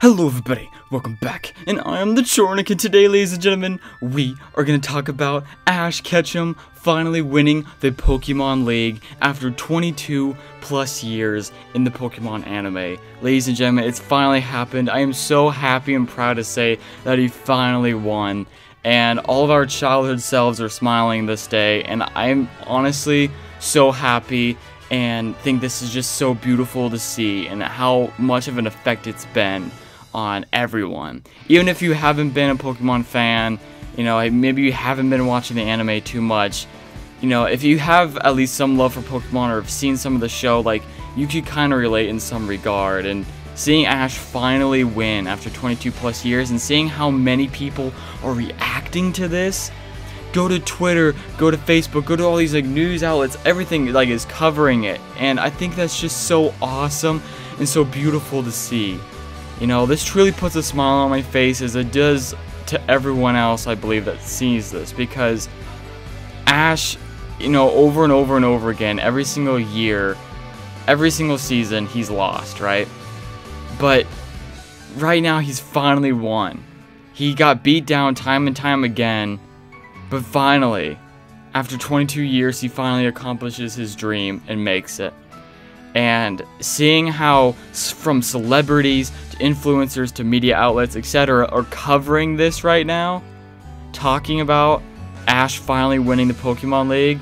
Hello everybody, welcome back, and I am the Chornik, and today, ladies and gentlemen, we are going to talk about Ash Ketchum finally winning the Pokemon League after 22 plus years in the Pokemon anime. Ladies and gentlemen, it's finally happened. I am so happy and proud to say that he finally won, and all of our childhood selves are smiling this day, and I'm honestly so happy and think this is just so beautiful to see and how much of an effect it's been on everyone. Even if you haven't been a Pokemon fan, you know, maybe you haven't been watching the anime too much, you know, if you have at least some love for Pokemon or have seen some of the show, like, you could kind of relate in some regard. And seeing Ash finally win after 22 plus years and seeing how many people are reacting to this, go to Twitter, go to Facebook, go to all these like news outlets, everything like is covering it, and I think that's just so awesome and so beautiful to see. You know, this truly puts a smile on my face, as it does to everyone else, I believe, that sees this, because Ash, you know, over and over and over again, every single year, every single season, he's lost, right? But right now, he's finally won. He got beat down time and time again, but finally, after 22 years, he finally accomplishes his dream and makes it. And seeing how from celebrities to influencers to media outlets, etc., are covering this right now, talking about Ash finally winning the Pokemon League.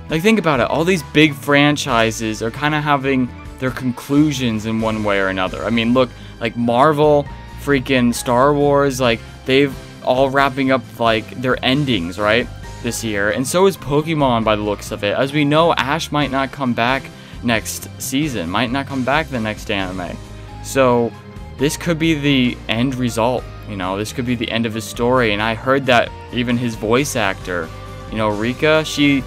Like, think about it. All these big franchises are kind of having their conclusions in one way or another. I mean, look, like Marvel, freaking Star Wars, like, they've all wrapping up like their endings, right, this year, and so is Pokemon by the looks of it. As we know, Ash might not come back next season, might not come back the next anime, so this could be the end result. You know, this could be the end of his story. And I heard that even his voice actor, you know, Rika, she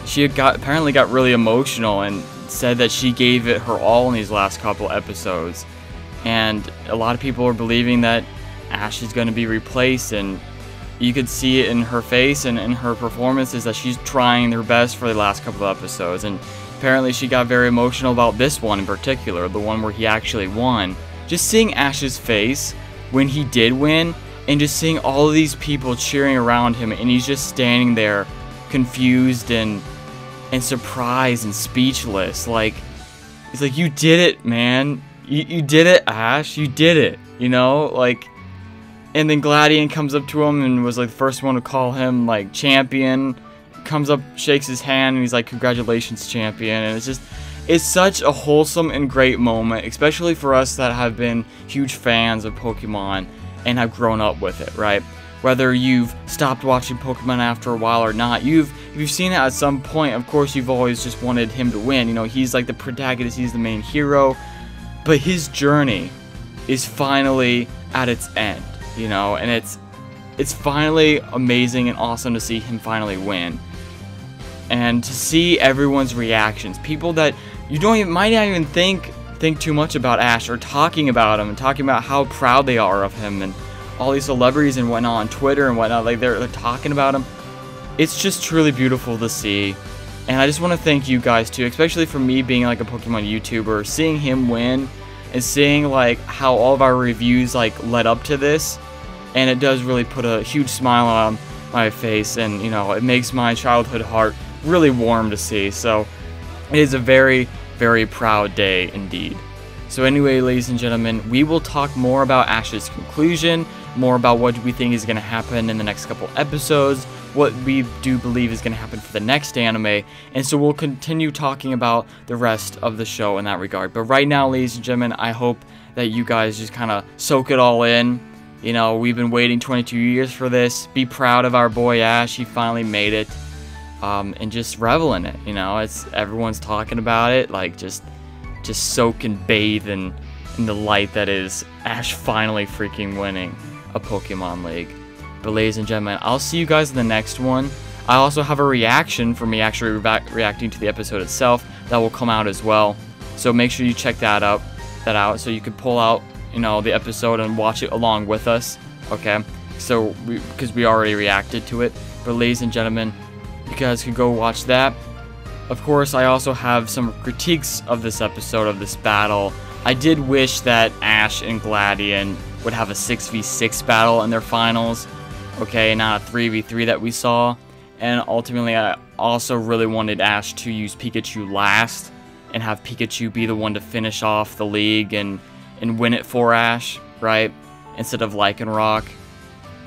apparently got really emotional and said that she gave it her all in these last couple episodes, and a lot of people are believing that Ash is going to be replaced, and you could see it in her face and in her performances that she's trying her best for the last couple of episodes. And apparently she got very emotional about this one in particular, the one where he actually won. Just seeing Ash's face when he did win, and just seeing all of these people cheering around him, and he's just standing there confused and surprised and speechless. Like, he's like, "You did it, man. You did it, Ash. You did it." You know, like. And then Gladian comes up to him and was like the first one to call him like champion. Comes up, shakes his hand, and he's like, "Congratulations, champion." And it's such a wholesome and great moment, especially for us that have been huge fans of Pokemon and have grown up with it, right? Whether you've stopped watching Pokemon after a while or not, if you've seen it at some point, of course you've always just wanted him to win. You know, he's like the protagonist, he's the main hero, but his journey is finally at its end. You know, and it's finally amazing and awesome to see him finally win, and to see everyone's reactions. People that you might not even think too much about Ash, or talking about him and talking about how proud they are of him, and all these celebrities and whatnot on Twitter and whatnot, like they're talking about him. It's just truly beautiful to see, and I just want to thank you guys too, especially for me being like a Pokemon YouTuber, seeing him win. And seeing like how all of our reviews like led up to this, and it does really put a huge smile on my face, and you know, it makes my childhood heart really warm to see. So it is a very, very proud day indeed. So anyway, ladies and gentlemen, we will talk more about Ash's conclusion, more about what we think is going to happen in the next couple episodes, what we do believe is going to happen for the next anime, and so we'll continue talking about the rest of the show in that regard. But right now, ladies and gentlemen, I hope that you guys just kind of soak it all in. You know, we've been waiting 22 years for this. Be proud of our boy Ash. He finally made it, and just revel in it. You know, everyone's talking about it, like just soak and bathe in the light that is Ash finally freaking winning a Pokemon League. But ladies and gentlemen, I'll see you guys in the next one. I also have a reaction for me actually reacting to the episode itself that will come out as well. So make sure you check that out so you can pull out, you know, the episode and watch it along with us. Okay? So because we already reacted to it. But ladies and gentlemen, you guys can go watch that. Of course, I also have some critiques of this episode, of this battle, I did wish that Ash and Gladion would have a 6v6 battle in their finals, okay, not a 3v3 that we saw. And ultimately, I also really wanted Ash to use Pikachu last and have Pikachu be the one to finish off the league and win it for Ash, right? Instead of Lycanroc.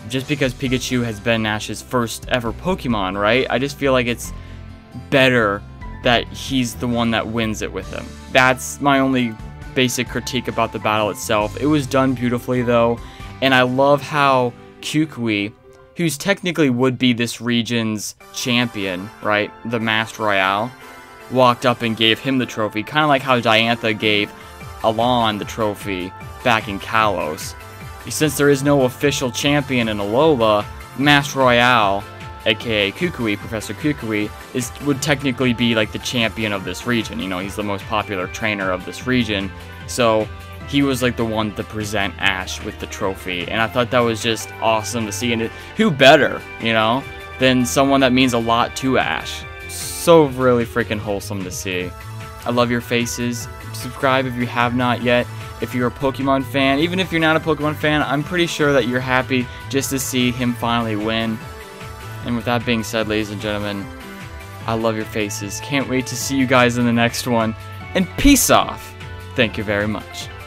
Just because Pikachu has been Ash's first ever Pokemon, right? I just feel like it's better that he's the one that wins it with him. That's my only basic critique about the battle itself. It was done beautifully though, and I love how Kukui, who's technically would be this region's champion, right? The Master Royale, walked up and gave him the trophy, kind of like how Diantha gave Alon the trophy back in Kalos. Since there is no official champion in Alola, Master Royale, aka Kukui, Professor Kukui, would technically be like the champion of this region. You know, he's the most popular trainer of this region, so he was like the one to present Ash with the trophy, and I thought that was just awesome to see. And who better, you know, than someone that means a lot to Ash? So really freaking wholesome to see. I love your faces. Subscribe if you have not yet. If you're a Pokemon fan, even if you're not a Pokemon fan, I'm pretty sure that you're happy just to see him finally win. And with that being said, ladies and gentlemen, I love your faces. Can't wait to see you guys in the next one. And peace off. Thank you very much.